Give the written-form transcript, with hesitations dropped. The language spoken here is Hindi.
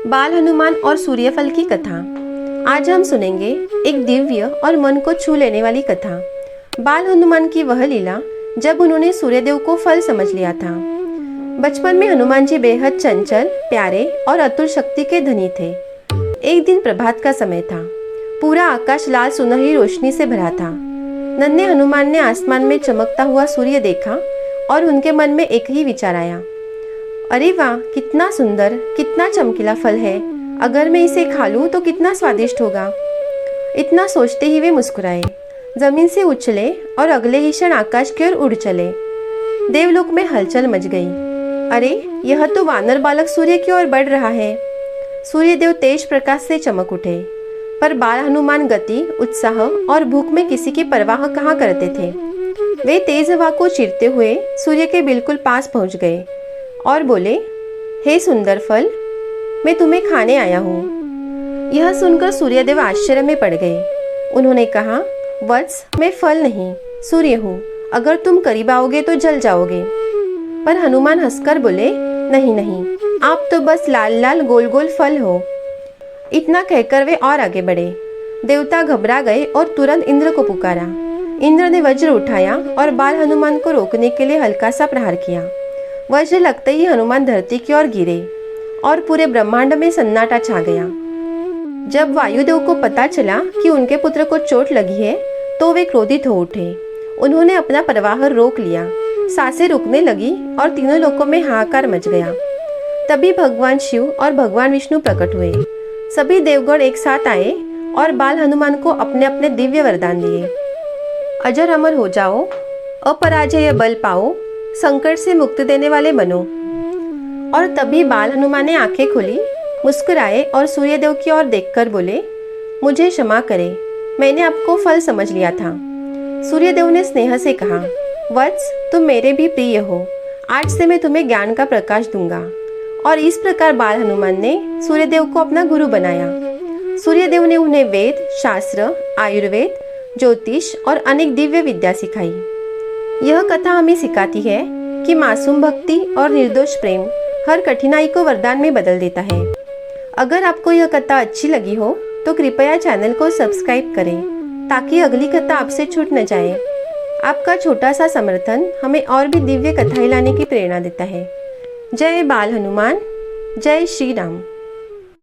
बाल हनुमान और सूर्यफल की कथा। आज हम सुनेंगे एक दिव्य और मन को छू लेने वाली कथा। बाल हनुमान की वह लीला जब उन्होंने सूर्यदेव को फल समझ लिया था। बचपन में हनुमान जी बेहद चंचल, प्यारे और अतुल शक्ति के धनी थे। एक दिन प्रभात का समय था। पूरा आकाश लाल सुनहरी रोशनी से भरा था। नन्हे हनुमान ने आसमान में चमकता हुआ सूर्य देखा और उनके मन में एक ही विचार आया, अरे वाह, कितना सुंदर, कितना चमकीला फल है। अगर मैं इसे खा लूं तो कितना स्वादिष्ट होगा। इतना सोचते ही वे मुस्कुराए, जमीन से उछले और अगले ही क्षण आकाश की ओर उड़ चले। देवलोक में हलचल मच गई। अरे, यह तो वानर बालक सूर्य की ओर बढ़ रहा है। सूर्यदेव तेज प्रकाश से चमक उठे, पर बाल हनुमान गति, उत्साह और भूख में किसी की परवाह कहाँ करते थे। वे तेज हवा को चीरते हुए सूर्य के बिल्कुल पास पहुंच गए और बोले, हे सुंदर फल, मैं तुम्हें खाने आया हूँ। यह सुनकर सूर्यदेव आश्चर्य में पड़ गए। उन्होंने कहा, वत्स, मैं फल नहीं, सूर्य हूँ। अगर तुम करीब आओगे तो जल जाओगे। पर हनुमान हंसकर बोले, नहीं नहीं, आप तो बस लाल लाल गोल गोल फल हो। इतना कहकर वे और आगे बढ़े। देवता घबरा गए और तुरंत इंद्र को पुकारा। इंद्र ने वज्र उठाया और बाल हनुमान को रोकने के लिए हल्का सा प्रहार किया। वज्र लगते ही हनुमान धरती की ओर गिरे और पूरे ब्रह्मांड में सन्नाटा छा गया। जब वायुदेव को पता चला कि उनके पुत्र को चोट लगी है तो वे क्रोधित हो उठे। उन्होंने अपना प्रवाह रोक लिया, सांसें रुकने लगी और तीनों लोकों में हाहाकार मच गया। तभी भगवान शिव और भगवान विष्णु प्रकट हुए। सभी देवगण एक साथ आए और बाल हनुमान को अपने अपने दिव्य वरदान दिए। अजर अमर हो जाओ, अपराजेय बल पाओ, संकट से मुक्ति देने वाले बनो। और तभी बाल हनुमान ने आंखें खोली, मुस्कुराए और सूर्यदेव की ओर देखकर बोले, मुझे क्षमा करें, मैंने आपको फल समझ लिया था। सूर्यदेव ने स्नेह से कहा, वत्स, तुम मेरे भी प्रिय हो। आज से मैं तुम्हें ज्ञान का प्रकाश दूंगा। और इस प्रकार बाल हनुमान ने सूर्यदेव को अपना गुरु बनाया। सूर्यदेव ने उन्हें वेद, शास्त्र, आयुर्वेद, ज्योतिष और अनेक दिव्य विद्या सिखाई। यह कथा हमें सिखाती है कि मासूम भक्ति और निर्दोष प्रेम हर कठिनाई को वरदान में बदल देता है। अगर आपको यह कथा अच्छी लगी हो तो कृपया चैनल को सब्सक्राइब करें ताकि अगली कथा आपसे छूट न जाए। आपका छोटा सा समर्थन हमें और भी दिव्य कथाएं लाने की प्रेरणा देता है। जय बाल हनुमान, जय श्री राम।